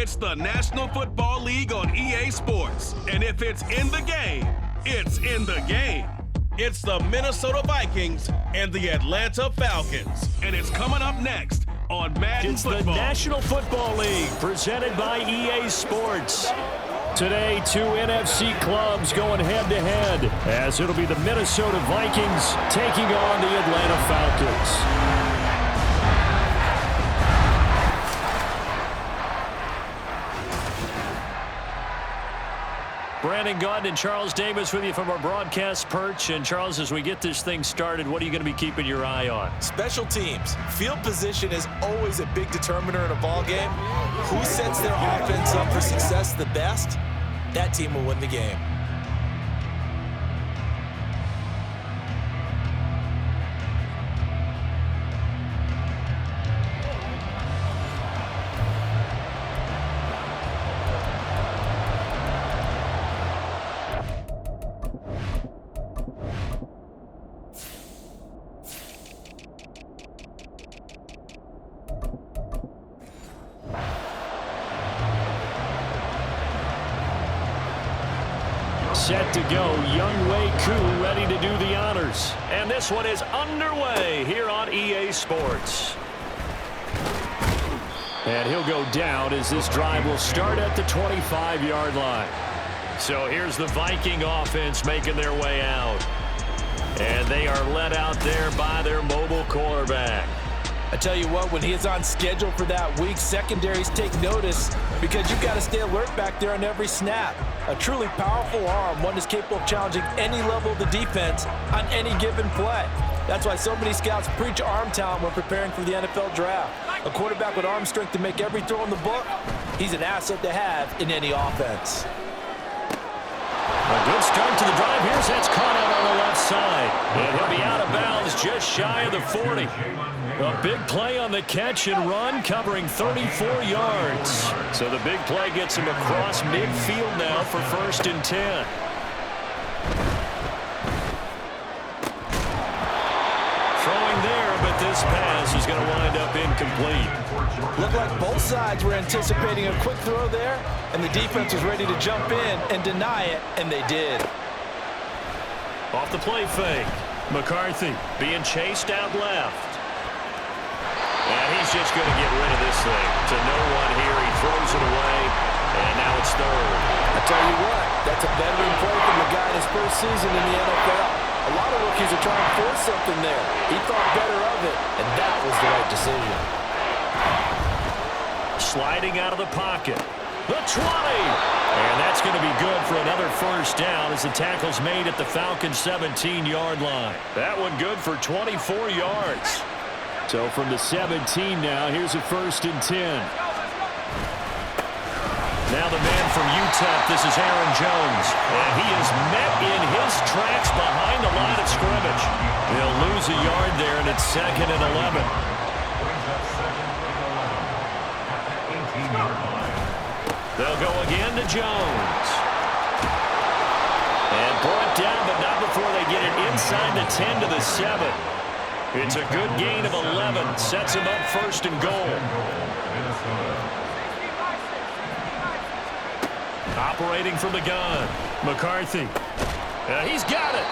It's the National Football League on EA Sports. And if it's in the game, it's in the game. It's the Minnesota Vikings and the Atlanta Falcons. And it's coming up next on Madden It's Football. the National Football League presented by EA Sports. Today, two NFC clubs going head-to-head as it'll be the Minnesota Vikings taking on the Atlanta Falcons. Brandon Gaudin and Charles Davis with you from our broadcast perch. And Charles, as we get this thing started, what are you going to be keeping your eye on? Special teams. Field position is always a big determiner in a ball game. Who sets their offense up for success the best, that team will win the game. Set to go, Younghoe Koo ready to do the honors. And this one is underway here on EA Sports. And he'll go down as this drive will start at the 25-yard line. So here's the Viking offense making their way out. And they are led out there by their mobile quarterback. I tell you what, when he is on schedule for that week, secondaries take notice because you've got to stay alert back there on every snap. A truly powerful arm, one is capable of challenging any level of the defense on any given play. That's why so many scouts preach arm talent when preparing for the NFL draft. A quarterback with arm strength to make every throw in the book, he's an asset to have in any offense. A good start to the drive. Here's that's caught out on the left side. And he'll be out of bounds just shy of the 40. A big play on the catch and run, covering 34 yards. So the big play gets him across midfield now for 1st and 10. Throwing there, but this pass is going to wind up incomplete. Looked like both sides were anticipating a quick throw there, and the defense was ready to jump in and deny it, and they did. Off the play fake. McCarthy being chased out left. And he's just going to get rid of this thing. To no one here. He throws it away, and now it's 3rd. I tell you what, that's a veteran play from the guy in his first season in the NFL. A lot of rookies are trying to force something there. He thought better of it, and that was the right decision. Sliding out of the pocket. The 20. And that's going to be good for another 1st down as the tackle's made at the Falcons' 17-yard line. That one good for 24 yards. So from the 17 now, here's a 1st and 10. Now the man from UTEP, this is Aaron Jones. And he is met in his tracks behind the line of scrimmage. He'll lose a yard there, and it's 2nd and 11. They'll go again to Jones. And brought down, but not before they get it inside the 10 to the 7. It's a good gain of 11. Sets him up 1st and goal. Operating from the gun. McCarthy. He's got it.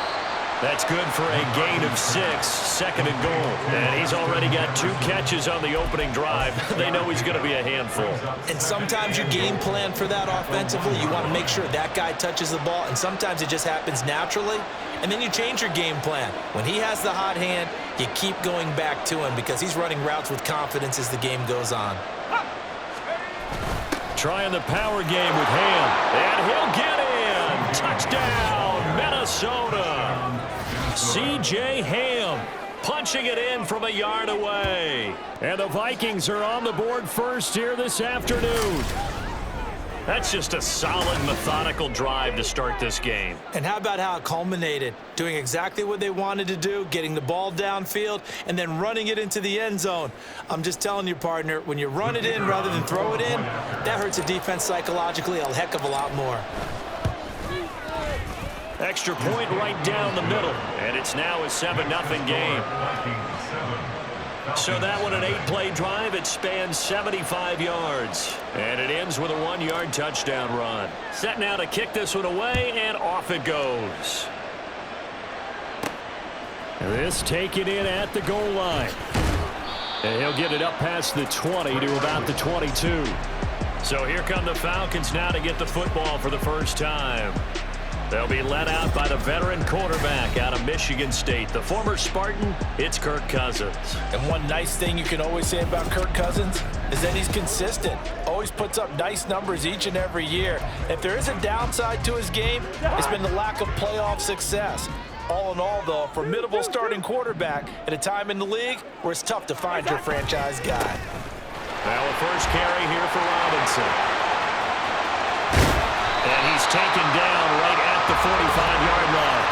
That's good for a gain of 6. 2nd and goal. And he's already got 2 catches on the opening drive. They know he's going to be a handful. And sometimes you game plan for that offensively. You want to make sure that guy touches the ball, and sometimes it just happens naturally. And then you change your game plan. When he has the hot hand, you keep going back to him because he's running routes with confidence as the game goes on. Trying the power game with Ham. And he'll get in. Touchdown, Minnesota. C.J. Ham punching it in from a yard away. And the Vikings are on the board first here this afternoon. That's just a solid, methodical drive to start this game. And how about how it culminated? Doing exactly what they wanted to do, getting the ball downfield, and then running it into the end zone. I'm just telling you, partner, when you run it in rather than throw it in, that hurts a defense psychologically a heck of a lot more. Extra point right down the middle. And it's now a 7-0 game. So that one, an 8-play drive. It spans 75 yards. And it ends with a 1-yard touchdown run. Set now to kick this one away, and off it goes. This taken in at the goal line. And he'll get it up past the 20 to about the 22. So here come the Falcons now to get the football for the first time. They'll be led out by the veteran quarterback out of Michigan State. The former Spartan, it's Kirk Cousins. And one nice thing you can always say about Kirk Cousins is that he's consistent. Always puts up nice numbers each and every year. If there is a downside to his game, it's been the lack of playoff success. All in all, though, a formidable starting quarterback at a time in the league where it's tough to find your franchise guy. Now a first carry here for Robinson. And he's taken down right at the 45-yard line.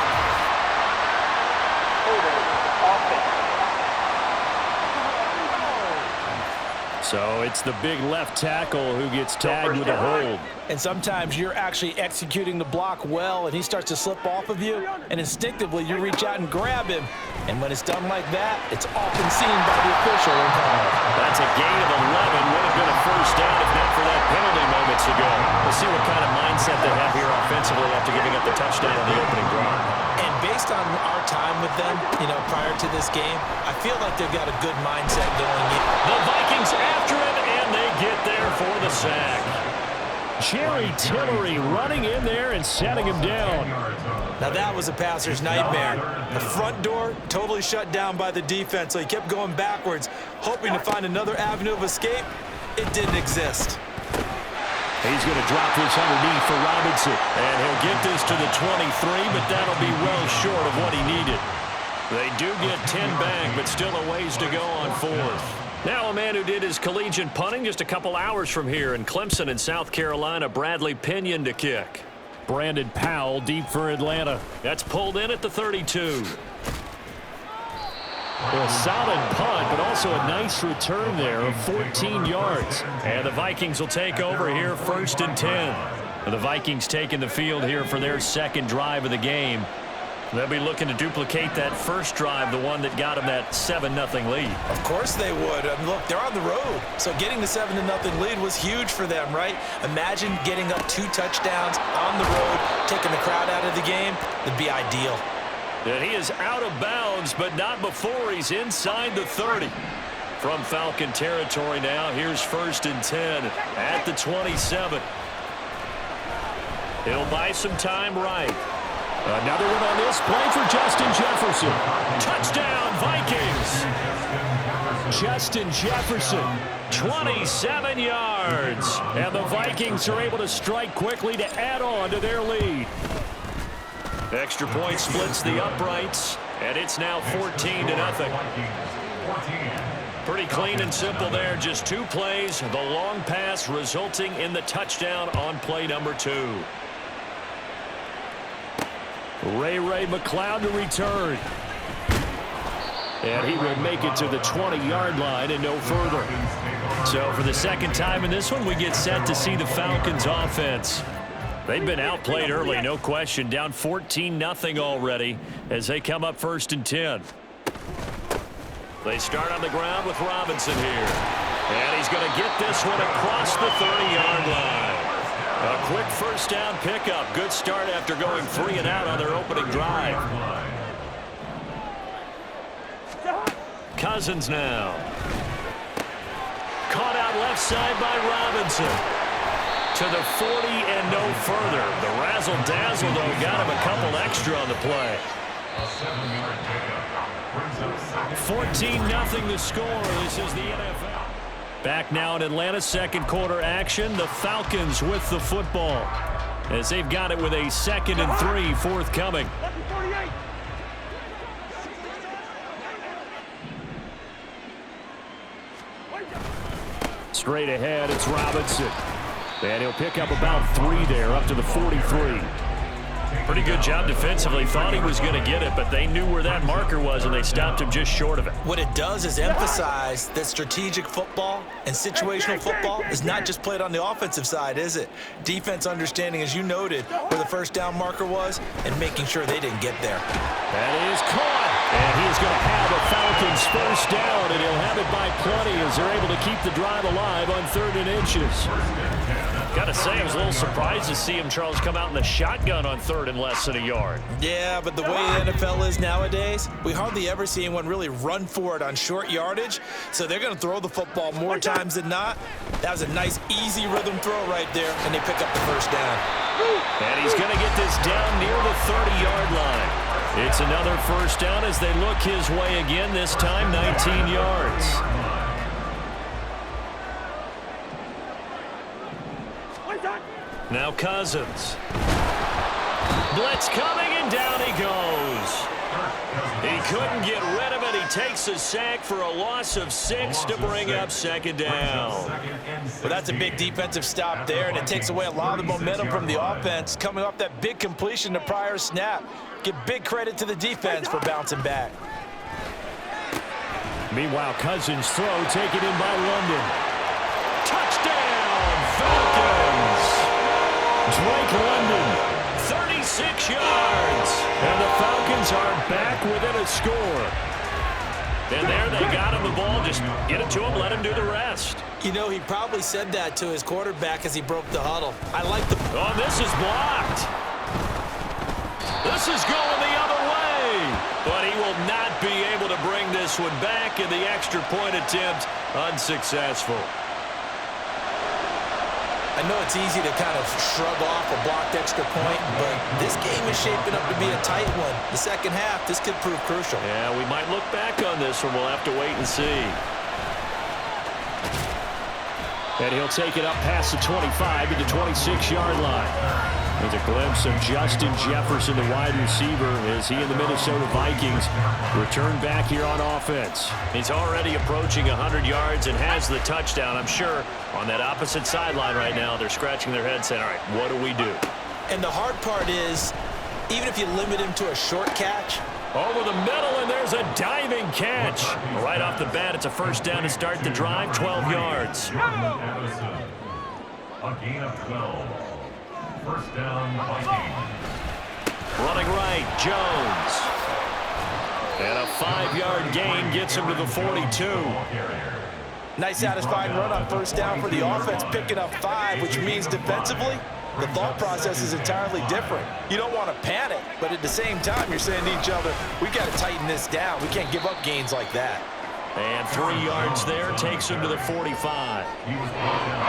So it's the big left tackle who gets tagged with a hold. And sometimes you're actually executing the block well, and he starts to slip off of you, and instinctively you reach out and grab him. And when it's done like that, it's often seen by the official. That's a gain of 11. Would have been a first down if not for that penalty moments ago. We'll see what kind of mindset they have here offensively after giving up the touchdown on the opening drive. And based on our time with them, prior to this game, I feel like they've got a good mindset going in. The Vikings after him, and they get there for the sack. Jerry Tillery running in there and setting him down. Now that was a passer's nightmare. The front door totally shut down by the defense, so he kept going backwards, hoping to find another avenue of escape. It didn't exist. He's going to drop this underneath for Robinson. And he'll get this to the 23, but that'll be well short of what he needed. They do get 10 back, but still a ways to go on fourth. Now a man who did his collegiate punting just a couple hours from here in Clemson in South Carolina, Bradley Pinion to kick. Brandon Powell deep for Atlanta. That's pulled in at the 32. A solid punt, but also a nice return there of 14 yards. And the Vikings will take over here first and 10. The Vikings taking the field here for their second drive of the game. They'll be looking to duplicate that first drive, the one that got them that 7-0 lead. Of course they would. Look, they're on the road, so getting the 7-0 lead was huge for them, right? Imagine getting up 2 touchdowns on the road, taking the crowd out of the game. It'd be ideal. And he is out of bounds, but not before he's inside the 30. From Falcon territory now, here's first and 10 at the 27. He'll buy some time right. Another one on this play for Justin Jefferson. Touchdown, Vikings. Justin Jefferson, 27 yards. And the Vikings are able to strike quickly to add on to their lead. Extra point splits the uprights, and it's now 14-0. Pretty clean and simple there. Just 2 plays. The long pass resulting in the touchdown on play number 2. Ray McLeod to return. And he will make it to the 20-yard line and no further. So for the second time in this one, we get set to see the Falcons offense. They've been outplayed early, no question. Down 14-0 already as they come up first and 10. They start on the ground with Robinson here. And he's going to get this one across the 30-yard line. A quick first down pickup. Good start after going 3 and out on their opening drive. Cousins now. Caught out left side by Robinson. To the 40 and no further. The razzle-dazzle, though, got him a couple extra on the play. 14-0 the score. This is the NFL. Back now in Atlanta, second quarter action. The Falcons with the football as they've got it with a 2nd and 3 forthcoming. Straight ahead, it's Robinson. And he'll pick up about 3 there, up to the 43. Pretty good job defensively. Thought he was going to get it, but they knew where that marker was, and they stopped him just short of it. What it does is emphasize that strategic football and situational football is not just played on the offensive side, is it? Defense understanding, as you noted, where the first down marker was and making sure they didn't get there. That is caught. And he's going to have a Falcons first down, and he'll have it by plenty as they're able to keep the drive alive on 3rd and inches. Got to say, I was a little surprised to see him, Charles, come out in the shotgun on 3rd and less than a yard. Yeah, but the way the NFL is nowadays, we hardly ever see anyone really run for it on short yardage. So they're going to throw the football more times than not. That was a nice, easy rhythm throw right there, and they pick up the first down. And he's going to get this down near the 30-yard line. It's another first down as they look his way again, this time 19 yards. Now Cousins. Blitz coming, and down he goes. He couldn't get rid of it. He takes a sack for a loss of 6 to bring up 2nd down. Well, that's a big defensive stop there, and it takes away a lot of the momentum from the offense coming off that big completion the prior snap. Give big credit to the defense for bouncing back. Meanwhile, Cousins' throw taken in by London. Touchdown, Falcons! Drake London, 36 yards. And the Falcons are back within a score. And there they got him the ball. Just get it to him, let him do the rest. You know, he probably said that to his quarterback as he broke the huddle. I like the... Oh, this is blocked. This is going the other way. But he will not be able to bring this one back, and the extra point attempt unsuccessful. I know it's easy to kind of shrug off a blocked extra point, but this game is shaping up to be a tight one. The second half, this could prove crucial. Yeah, we might look back on this one. We'll have to wait and see. And he'll take it up past the 25 to the 26-yard line. There's a glimpse of Justin Jefferson, the wide receiver, as he and the Minnesota Vikings return back here on offense. He's already approaching 100 yards and has the touchdown. I'm sure on that opposite sideline right now, they're scratching their heads saying, all right, what do we do? And the hard part is, even if you limit him to a short catch. Over the middle, and there's a diving catch. Right off the bat, it's a first down to start the drive, 12 yards. A gain of 12. First down, Vikings. Running right, Jones. And a 5-yard gain gets him to the 42. Nice satisfying run on first down for the offense, picking up 5, which means defensively, the thought process is entirely different. You don't want to panic, but at the same time, you're saying to each other, we got to tighten this down. We can't give up gains like that. And 3 yards there takes him to the 45.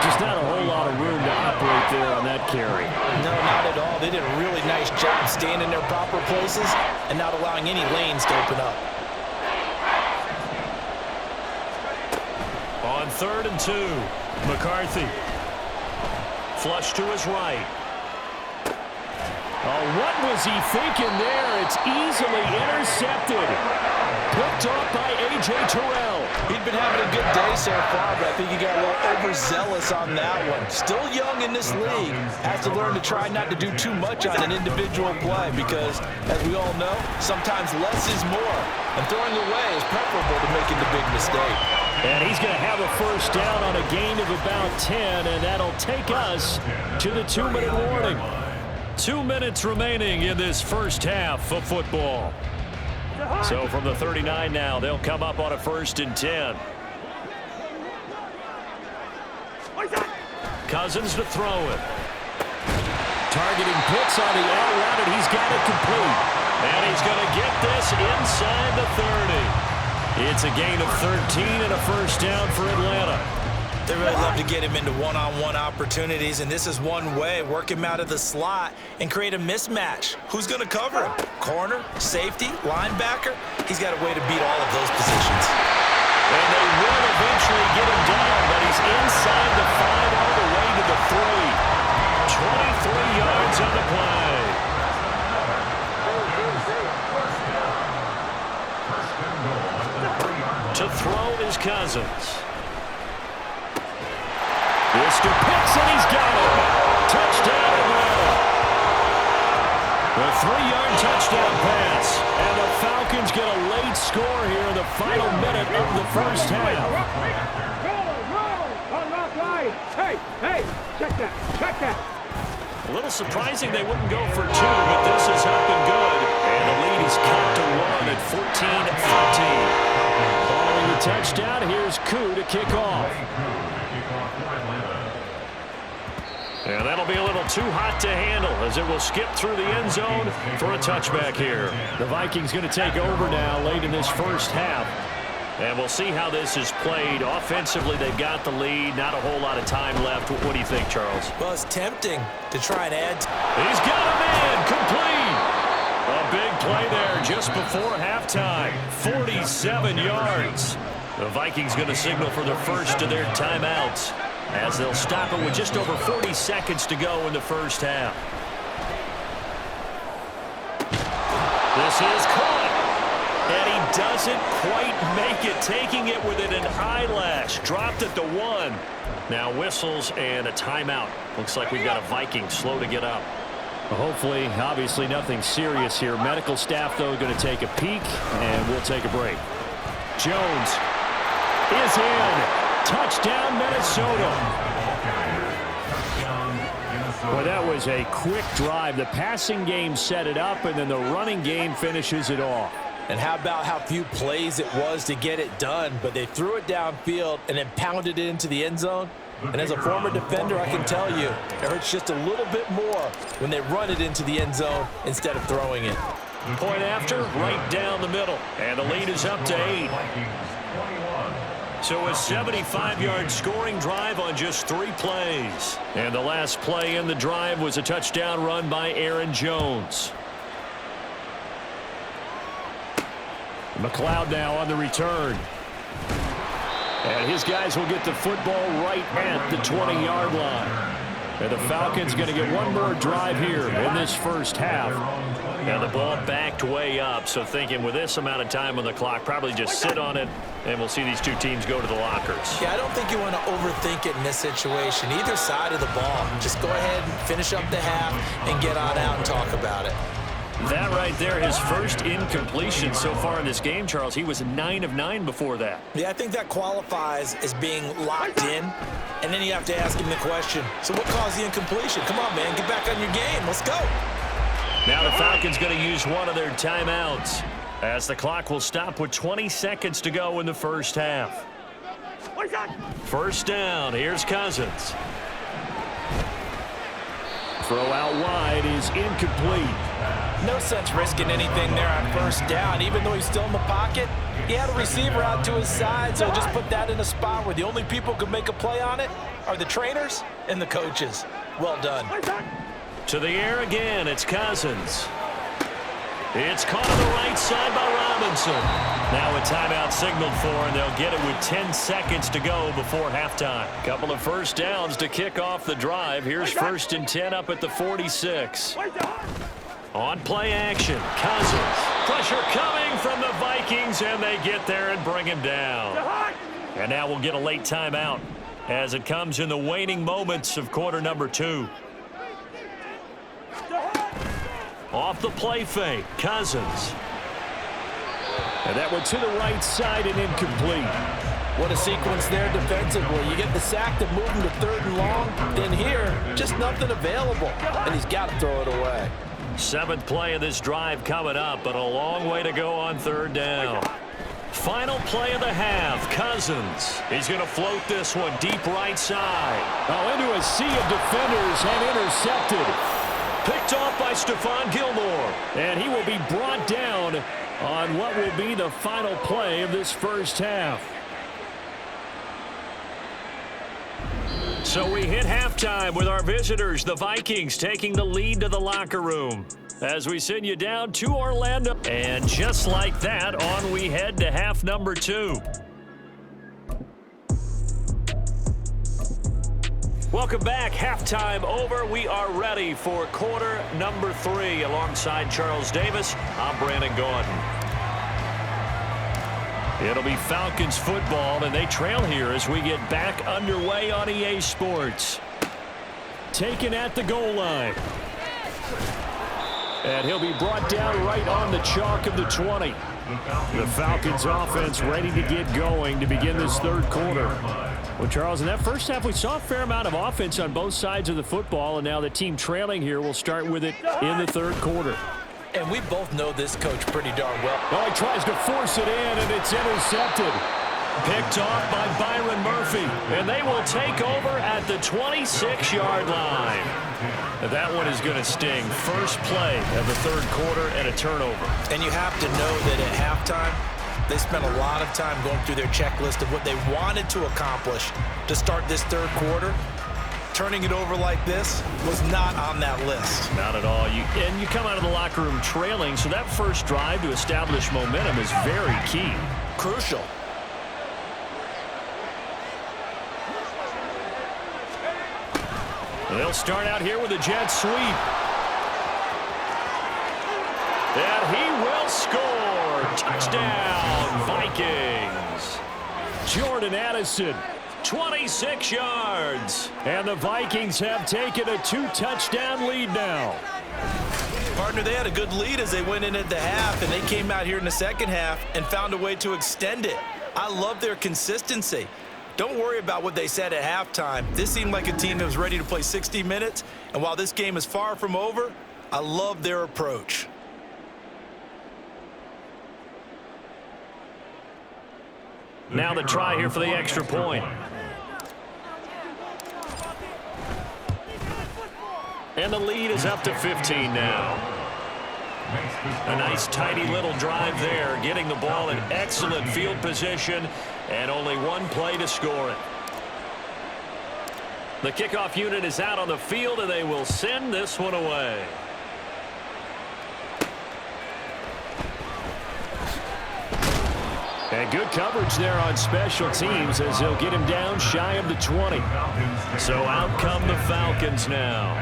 Just not a whole lot of room to operate there on that carry. No, not at all. They did a really nice job staying in their proper places and not allowing any lanes to open up. On 3rd and 2, McCarthy. Flush to his right. Oh, what was he thinking there? It's easily intercepted. Picked off by A.J. Terrell. He'd been having a good day so far, but I think he got a little overzealous on that one. Still young in this league. Has to learn to try not to do too much on an individual play because, as we all know, sometimes less is more. And throwing away is preferable to making the big mistake. And he's going to have a first down on a gain of about 10, and that'll take us to the 2-minute warning. 2 minutes remaining in this first half of football. So from the 39 now, they'll come up on a 1st and 10. Cousins to throw it. Targeting Pitts on the out route, and he's got it complete. And he's going to get this inside the 30. It's a gain of 13 and a first down for Atlanta. They really love to get him into one-on-one opportunities, and this is one way. Work him out of the slot and create a mismatch. Who's going to cover him? Corner, safety, linebacker? He's got a way to beat all of those positions. And they will eventually get him down, but he's inside the 5 all the way to the 3. 23 yards on the play. To throw is Cousins. This to Pitts, and he's got it. Touchdown, Atlanta. A 3-yard touchdown pass. And the Falcons get a late score here in the final minute of the first half. Hey, check that. A little surprising they wouldn't go for 2, but this is up and good. And the lead is cut to 1 at Following the touchdown, here's Koo to kick off. And that'll be a little too hot to handle as it will skip through the end zone for a touchback here. The Vikings going to take over now late in this first half. And we'll see how this is played. Offensively, they've got the lead. Not a whole lot of time left. What do you think, Charles? Well, it's tempting to try and add. He's got a man complete. A big play there just before halftime. 47 yards. The Vikings going to signal for the first of their timeouts, as they'll stop it with just over 40 seconds to go in the first half. This is caught. And he doesn't quite make it, taking it with an eyelash. Dropped at the 1. Now whistles and a timeout. Looks like we've got a Viking slow to get up. Well, hopefully, obviously nothing serious here. Medical staff, though, going to take a peek, and we'll take a break. Jones is in. Touchdown, Minnesota. Well, that was a quick drive. The passing game set it up, and then the running game finishes it off. And how about how few plays it was to get it done, but they threw it downfield and then pounded it into the end zone. And as a former defender, I can tell you, it hurts just a little bit more when they run it into the end zone instead of throwing it. Point after, right down the middle. And the lead is up to 8. So a 75-yard scoring drive on just 3 plays. And the last play in the drive was a touchdown run by Aaron Jones. McLeod now on the return. And his guys will get the football right at the 20-yard line. And the Falcons going to get one more drive here in this first half. Now the ball backed way up, so thinking with this amount of time on the clock, probably just sit on it, and we'll see these two teams go to the lockers. Yeah, I don't think you want to overthink it in this situation. Either side of the ball, just go ahead and finish up the half and get on out and talk about it. That right there, his first incompletion so far in this game, Charles. He was 9 of 9 before that. Yeah, I think that qualifies as being locked in. And then you have to ask him the question, so what caused the incompletion? Come on, man, get back on your game. Let's go. Now the Falcons going to use one of their timeouts, as the clock will stop with 20 seconds to go in the first half. First down, here's Cousins. Throw out wide is incomplete. No sense risking anything there on first down. Even though he's still in the pocket, he had a receiver out to his side, so just put that in a spot where the only people who can make a play on it are the trainers and the coaches. Well done. To the air again, it's Cousins. It's caught on the right side by Robinson. Now a timeout signaled for, and they'll get it with 10 seconds to go before halftime. Couple of first downs to kick off the drive. Here's 1st and 10 up at the 46. On play action, Cousins. Pressure coming from the Vikings, and they get there and bring him down. And now we'll get a late timeout as it comes in the waning moments of quarter number 2. Off the play fake, Cousins. And that one to the right side and incomplete. What a sequence there defensively. You get the sack to move him to 3rd and long. Then here, just nothing available. And he's got to throw it away. 7th play of this drive coming up, but a long way to go on 3rd down. Final play of the half, Cousins. He's going to float this one deep right side. Oh, into a sea of defenders and intercepted. Picked off by Stephon Gilmore. And he will be brought down on what will be the final play of this first half. So we hit halftime with our visitors, the Vikings, taking the lead to the locker room as we send you down to Orlando. And just like that, on we head to half number 2. Welcome back. Halftime over. We are ready for quarter number 3. Alongside Charles Davis, I'm Brandon Gordon. It'll be Falcons football, and they trail here as we get back underway on EA Sports. Taken at the goal line. And he'll be brought down right on the chalk of the 20. The Falcons offense ready to get going to begin this 3rd quarter. Well, Charles, in that first half, we saw a fair amount of offense on both sides of the football, and now the team trailing here will start with it in the 3rd quarter. And we both know this coach pretty darn well. Oh, he tries to force it in, and it's intercepted. Picked off by Byron Murphy, and they will take over at the 26-yard line. That one is going to sting. First play of the third quarter and a turnover. And you have to know that at halftime, they spent a lot of time going through their checklist of what they wanted to accomplish to start this third quarter. Turning it over like this was not on that list. Not at all. And you come out of the locker room trailing, so that first drive to establish momentum is very key. Crucial. They'll start out here with a jet sweep. And he will score. Touchdown, Vikings. Jordan Addison, 26 yards. And the Vikings have taken a 2-touchdown lead now. Partner, they had a good lead as they went in at the half, and they came out here in the second half and found a way to extend it. I love their consistency. Don't worry about what they said at halftime. This seemed like a team that was ready to play 60 minutes, and while this game is far from over, I love their approach. Now the try here for the extra point. And the lead is up to 15 now. A nice tidy little drive there, getting the ball in excellent field position, and only one play to score it. The kickoff unit is out on the field, and they will send this one away. And good coverage there on special teams as they'll get him down shy of the 20. So out come the Falcons now.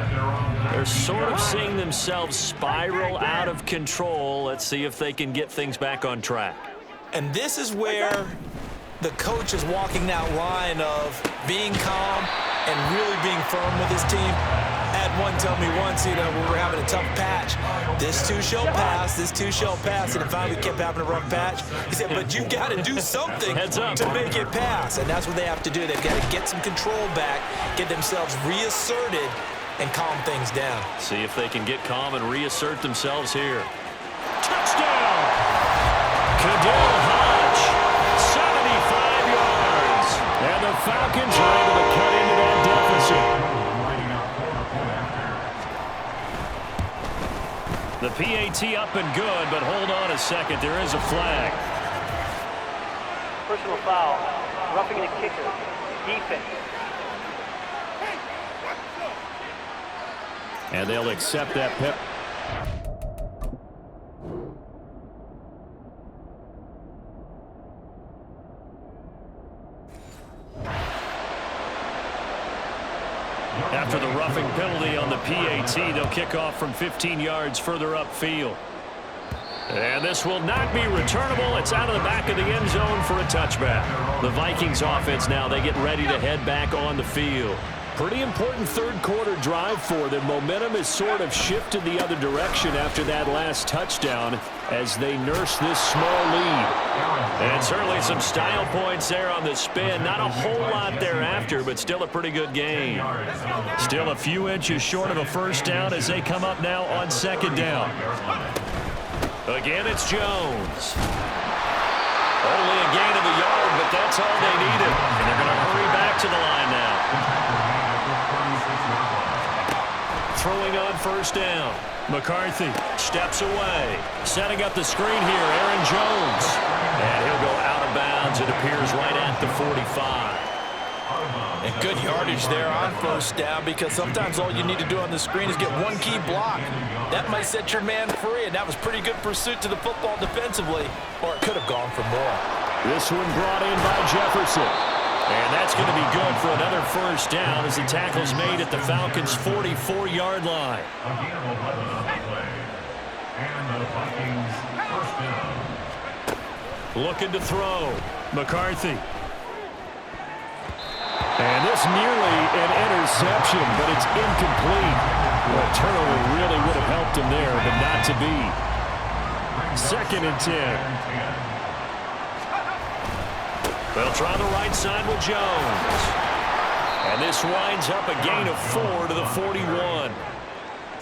They're sort of seeing themselves spiral out of control. Let's see if they can get things back on track. And this is where the coach is walking that line of being calm and really being firm with his team. I had one tell me once, when we were having a tough patch, this too shall pass, this too shall pass, and it finally kept having a rough patch. He said, but you got to do something to make it pass, and that's what they have to do. They've got to get some control back, get themselves reasserted, and calm things down. See if they can get calm and reassert themselves here. Touchdown! Cadell Hodge, 75 yards. And the Falcons are able to cut into that deficit. The PAT up and good, but hold on a second. There is a flag. Personal foul. Roughing the kicker. Defense. And they'll accept that pep. After the roughing penalty on the PAT, they'll kick off from 15 yards further upfield. And this will not be returnable. It's out of the back of the end zone for a touchback. The Vikings offense now, they get ready to head back on the field. Pretty important third quarter drive for them. Momentum has sort of shifted the other direction after that last touchdown as they nurse this small lead. And certainly some style points there on the spin. Not a whole lot thereafter, but still a pretty good game. Still a few inches short of a first down as they come up now on second down. Again, it's Jones. Only a gain of a yard, but that's all they needed. And they're going to hurry back to the line now. Throwing on first down. McCarthy steps away. Setting up the screen here, Aaron Jones. And he'll go out of bounds. It appears right at the 45. And good yardage there on first down, because sometimes all you need to do on the screen is get one key block. That might set your man free, and that was pretty good pursuit to the football defensively, or it could have gone for more. This one brought in by Jefferson. And that's going to be good for another first down as the tackle's made at the Falcons' 44-yard line. Looking to throw. McCarthy. And this nearly an interception, but it's incomplete. Well, a turnover really would have helped him there, but not to be. 2nd and 10. They'll try the right side with Jones. And this winds up a gain of 4 to the 41.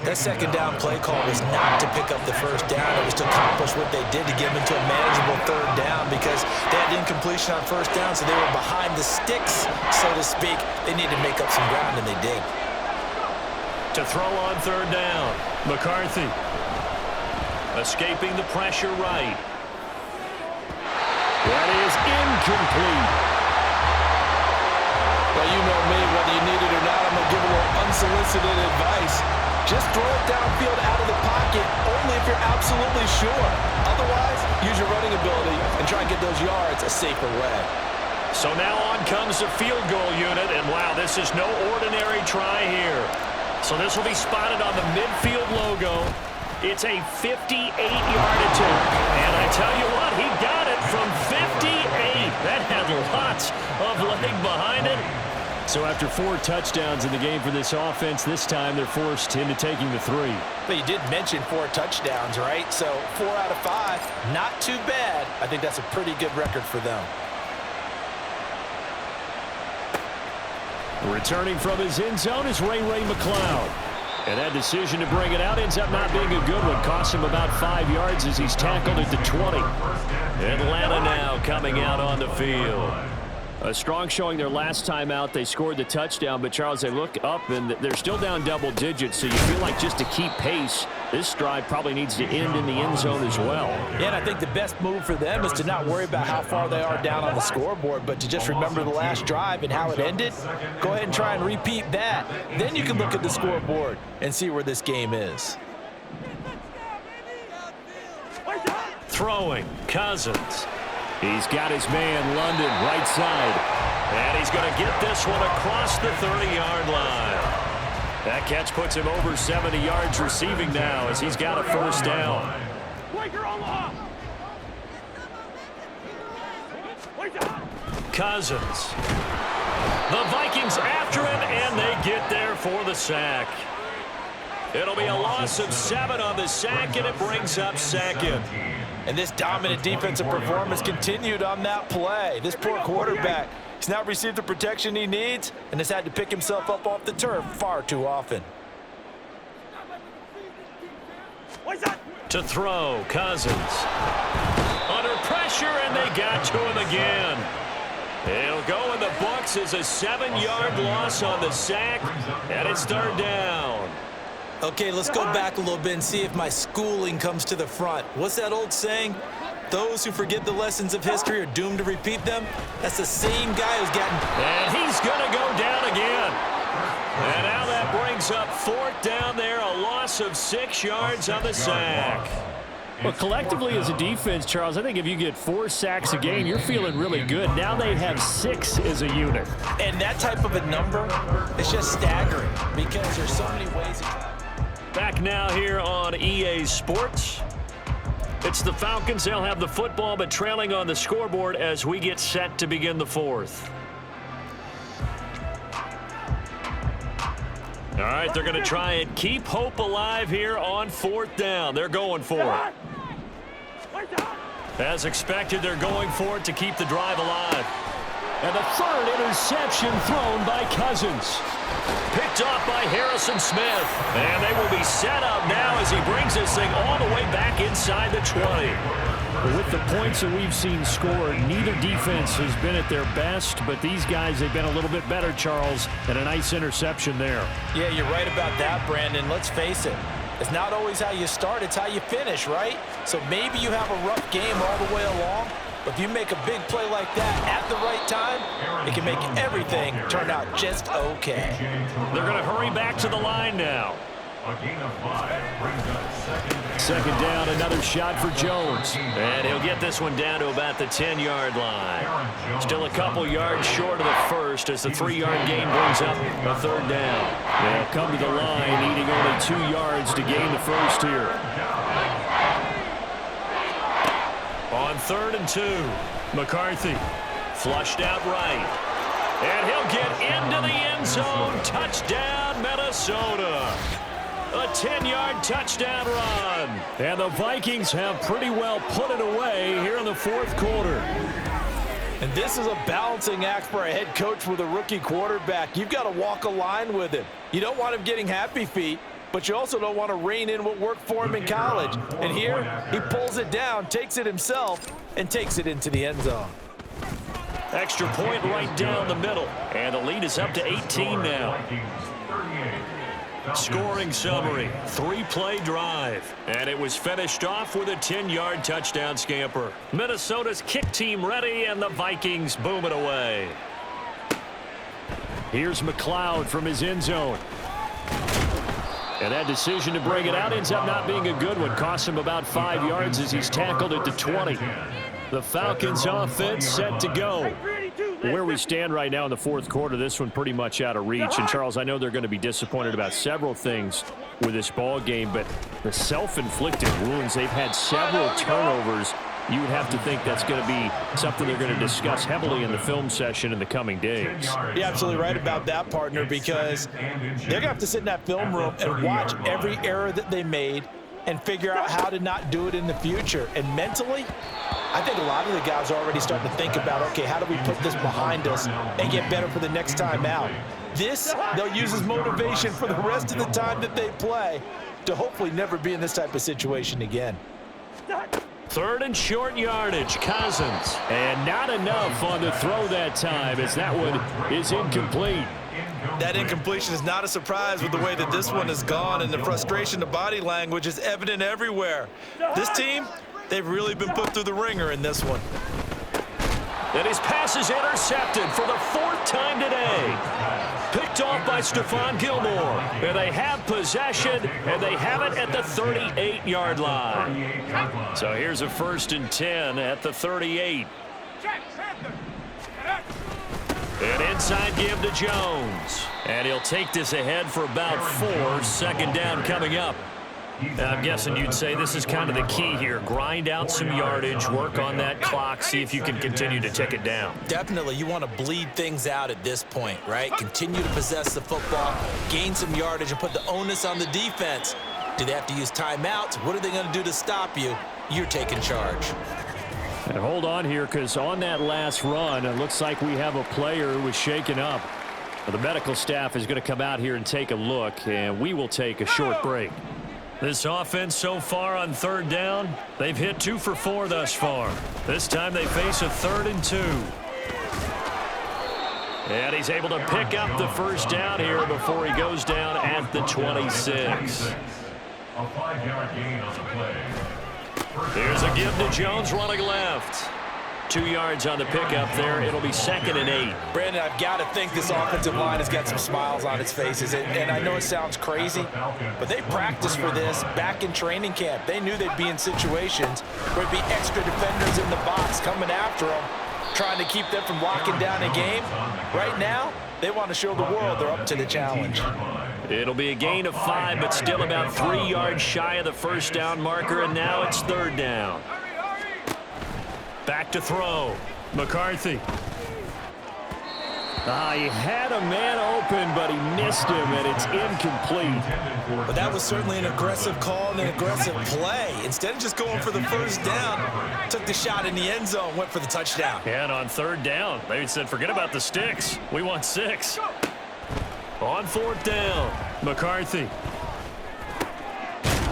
That second down play call was not to pick up the first down. It was to accomplish what they did to get them into a manageable third down because they had incompletion on first down, so they were behind the sticks, so to speak. They needed to make up some ground, and they did. To throw on third down, McCarthy. Escaping the pressure right. That is incomplete. Well, you know me, whether you need it or not, I'm going to give a little unsolicited advice. Just throw it downfield out of the pocket, only if you're absolutely sure. Otherwise, use your running ability and try and get those yards a safer way. So now on comes the field goal unit, and wow, this is no ordinary try here. So this will be spotted on the midfield logo. It's a 58-yard attempt. And I tell you what, he got it from 58. That had lots of leg behind it. So after 4 touchdowns in the game for this offense, this time they're forced into taking the 3. But you did mention 4 touchdowns, right? So 4 out of 5, not too bad. I think that's a pretty good record for them. Returning from his end zone is Ray McCloud. And that decision to bring it out ends up not being a good one. Costs him about 5 yards as he's tackled at the 20. Atlanta now coming out on the field. A strong showing their last time out. They scored the touchdown, but Charles, they look up and they're still down double digits, so you feel like just to keep pace, this drive probably needs to end in the end zone as well. Yeah, and I think the best move for them is to not worry about how far they are down on the scoreboard, but to just remember the last drive and how it ended. Go ahead and try and repeat that. Then you can look at the scoreboard and see where this game is. Throwing, Cousins. He's got his man, London, right side. And he's going to get this one across the 30-yard line. That catch puts him over 70 yards receiving now as he's got a first down. Cousins. The Vikings after him, and they get there for the sack. It'll be a loss of 7 on the sack, and it brings up second. And this dominant defensive performance continued on that play. This poor quarterback, he's not received the protection he needs and has had to pick himself up off the turf far too often. To throw, Cousins. Under pressure, and they got to him again. It'll go in the books as a 7-yard loss on the sack, and it's third down. Okay, let's go back a little bit and see if my schooling comes to the front. What's that old saying? Those who forget the lessons of history are doomed to repeat them. That's the same guy who's gotten... And he's going to go down again. And now that brings up 4th down there, a loss of 6 yards on the sack. Well, collectively as a defense, Charles, I think if you get 4 sacks a game, you're feeling really good. Now they have 6 as a unit. And that type of a number is just staggering because there's so many ways... Back now here on EA Sports. It's the Falcons. They'll have the football, but trailing on the scoreboard as we get set to begin the 4th. All right, they're going to try and keep hope alive here on 4th down. They're going for it. As expected, they're going for it to keep the drive alive. And the 3rd interception thrown by Cousins. Picked off by Harrison Smith. And they will be set up now as he brings this thing all the way back inside the 20. With the points that we've seen scored, neither defense has been at their best, but these guys, they've been a little bit better, Charles, and a nice interception there. Yeah, you're right about that, Brandon. Let's face it. It's not always how you start, it's how you finish, right? So maybe you have a rough game all the way along, but if you make a big play like that at the right time, it can make everything turn out just okay. They're going to hurry back to the line now. A gain of 5 brings up Second down, another shot for Jones. And he'll get this one down to about the 10-yard line. Still a couple yards short of the first as the 3-yard gain brings up a 3rd down. They'll come to the line, needing only 2 yards to gain the first here. On 3rd and 2, McCarthy flushed out right. And he'll get into the end zone. Touchdown, Minnesota. A 10-yard touchdown run. And the Vikings have pretty well put it away here in the 4th quarter. And this is a balancing act for a head coach with a rookie quarterback. You've got to walk a line with him. You don't want him getting happy feet. but you also don't want to rein in what worked for him in college. And here, he pulls it down, takes it himself, and takes it into the end zone. Extra point right down the middle. And the lead is up to 18 now. Scoring summary, 3-play drive. And it was finished off with a 10-yard touchdown scamper. Minnesota's kick team ready, and the Vikings boom it away. Here's McLeod from his end zone. And that decision to bring it out ends up not being a good one. Costs him about 5 yards as he's tackled at the 20. The Falcons offense set to go. Where we stand right now in the fourth quarter, this one pretty much out of reach. And, Charles, I know they're going to be disappointed about several things with this ball game, but the self-inflicted wounds, they've had several turnovers. You would have to think that's going to be something they're going to discuss heavily in the film session in the coming days. You're absolutely right about that, partner, because they're going to have to sit in that film room and watch every error that they made and figure out how to not do it in the future. And mentally, I think a lot of the guys are already starting to think about, okay, how do we put this behind us and get better for the next time out? This, they'll use as motivation for the rest of the time that they play to hopefully never be in this type of situation again. Third and short yardage, Cousins. And not enough on the throw that time, as that one is incomplete. That incompletion is not a surprise with the way that this one has gone, and the frustration, the body language is evident everywhere. This team, they've really been put through the ringer in this one. And his pass is intercepted for the 4th time today. Picked off by Stephon Gilmore. And they have possession, and they have it at the 38-yard line. So here's a 1st and 10 at the 38. And inside give to Jones. And he'll take this ahead for about 4. 2nd down coming up. I'm guessing you'd say this is kind of the key here. Grind out some yardage, work on that clock, see if you can continue to tick it down. Definitely. You want to bleed things out at this point, right? Continue to possess the football, gain some yardage, and put the onus on the defense. Do they have to use timeouts? What are they going to do to stop you? You're taking charge. And hold on here, because on that last run, it looks like we have a player who was shaken up. The medical staff is going to come out here and take a look, and we will take a short break. This offense so far on 3rd down, they've hit 2 for 4 thus far. This time they face a 3rd and 2. And he's able to pick up the 1st down here before he goes down at the 26. A 5-yard gain on the play. Here's a give to Jones running left. 2 yards on the pickup there. It'll be 2nd and 8. Brandon, I've got to think this offensive line has got some smiles on its faces. And I know it sounds crazy, but they practiced for this back in training camp. They knew they'd be in situations where it'd be extra defenders in the box coming after them, trying to keep them from locking down a game. Right now, they want to show the world they're up to the challenge. It'll be a gain of 5, but still about 3 yards shy of the 1st down marker, and now it's 3rd down. Back to throw. McCarthy. He had a man open, but he missed him, and it's incomplete. But that was certainly an aggressive call and an aggressive play. Instead of just going for the 1st down, took the shot in the end zone, went for the touchdown. And on 3rd down, they said, forget about the sticks. We want 6. On 4th down, McCarthy.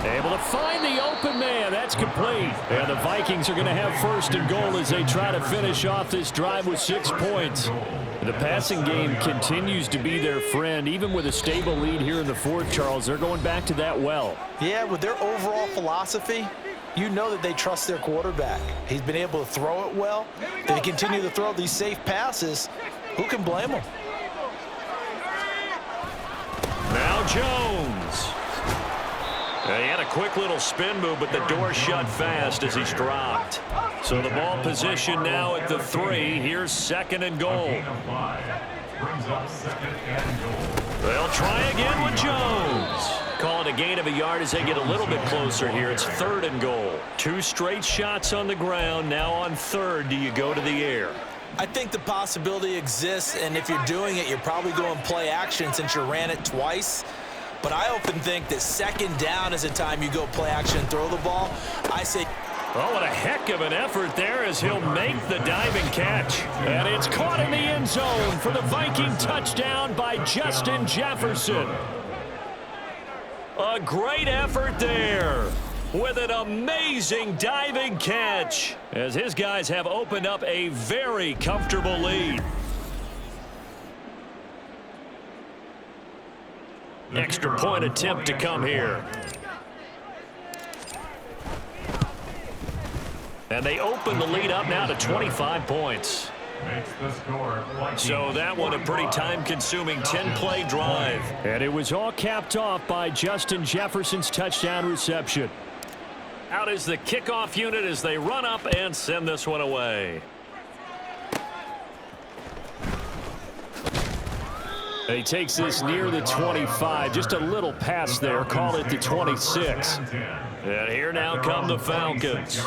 Able to find the open man. That's complete. And the Vikings are going to have 1st and goal as they try to finish off this drive with 6 points. The passing game continues to be their friend. Even with a stable lead here in the 4th, Charles, they're going back to that well. Yeah, with their overall philosophy, you know that they trust their quarterback. He's been able to throw it well. They continue to throw these safe passes. Who can blame them? Now Jones. He had a quick little spin move, but the door shut fast as he's dropped. So the ball position now at the 3. Here's 2nd and goal. They'll try again with Jones. Call it a gain of a yard as they get a little bit closer here. It's 3rd and goal. 2 straight shots on the ground. Now on 3rd, do you go to the air? I think the possibility exists, and if you're doing it, you're probably going play action since you ran it twice. But I often think that 2nd down is a time you go play action and throw the ball. I say... Oh, what a heck of an effort there as he'll make the diving catch. And it's caught in the end zone for the Viking touchdown by Justin Jefferson. A great effort there with an amazing diving catch as his guys have opened up a very comfortable lead. Extra point attempt to come here. And they open the lead up now to 25 points. So that one a pretty time-consuming 10-play drive. And it was all capped off by Justin Jefferson's touchdown reception. Out is the kickoff unit as they run up and send this one away. He takes this near the 25. Just a little pass there. Call it the 26. And here now come the Falcons.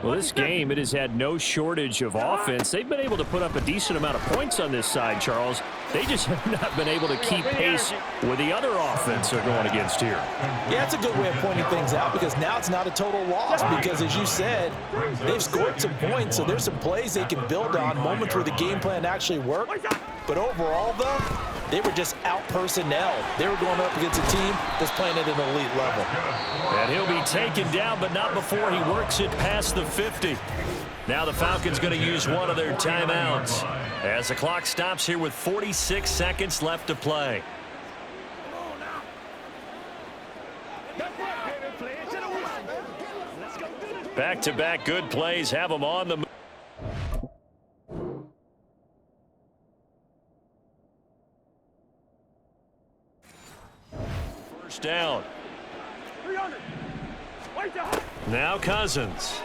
Well, this game, it has had no shortage of offense. They've been able to put up a decent amount of points on this side, Charles. They just have not been able to keep pace with the other offense they're going against here. Yeah, it's a good way of pointing things out because now it's not a total loss because, as you said, they've scored some points, so there's some plays they can build on, moments where the game plan actually worked. But overall, though, they were just out-personnel. They were going up against a team that's playing at an elite level. And he'll be taken down, but not before he works it past the 50. Now the Falcons going to use one of their timeouts as the clock stops here with 46 seconds left to play. Back-to-back good plays have them on the move. First down. Now Cousins.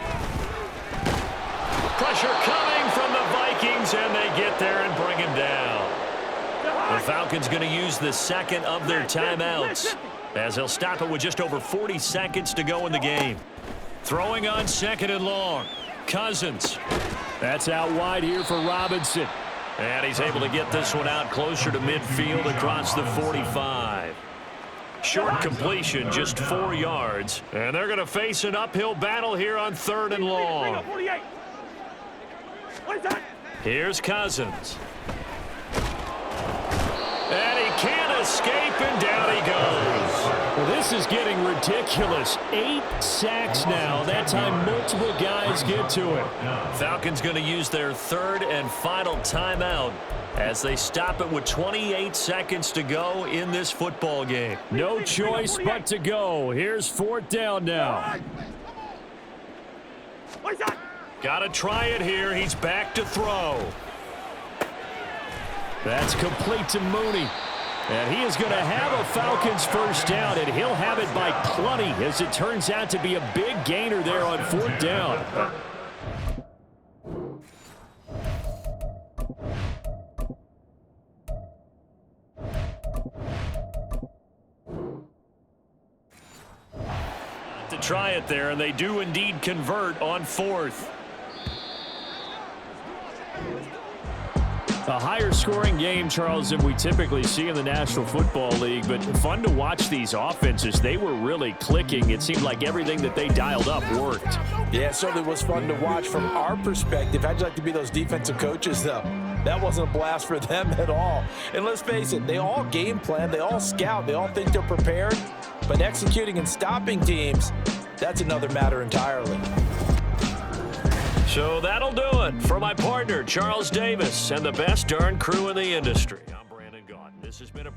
Pressure coming from the Vikings, and they get there and bring him down. The Falcons going to use the second of their timeouts as they'll stop it with just over 40 seconds to go in the game. Throwing on second and long. Cousins. That's out wide here for Robinson. And he's able to get this one out closer to midfield across the 45. Short completion, just 4 yards. And they're going to face an uphill battle here on third and long. Here's Cousins. And he can't escape, and down he goes. Well, this is getting ridiculous. 8 sacks now. That time multiple guys get to it. Falcons going to use their third and final timeout as they stop it with 28 seconds to go in this football game. No choice but to go. Here's fourth down now. Got to try it here. He's back to throw. That's complete to Mooney. And he is going to have a Falcons first down, and he'll have it by plenty as it turns out to be a big gainer there on fourth down. To try it there, and they do indeed convert on fourth. A higher scoring game, Charles, than we typically see in the National Football League, but fun to watch these offenses. They were really clicking. It seemed like everything that they dialed up worked. Yeah, it certainly was fun to watch from our perspective. How'd you like to be those defensive coaches, though? That wasn't a blast for them at all. And let's face it, they all game plan, they all scout, they all think they're prepared, but executing and stopping teams, that's another matter entirely. So that'll do it for my partner, Charles Davis, and the best darn crew in the industry. I'm Brandon Gaudin. This has been a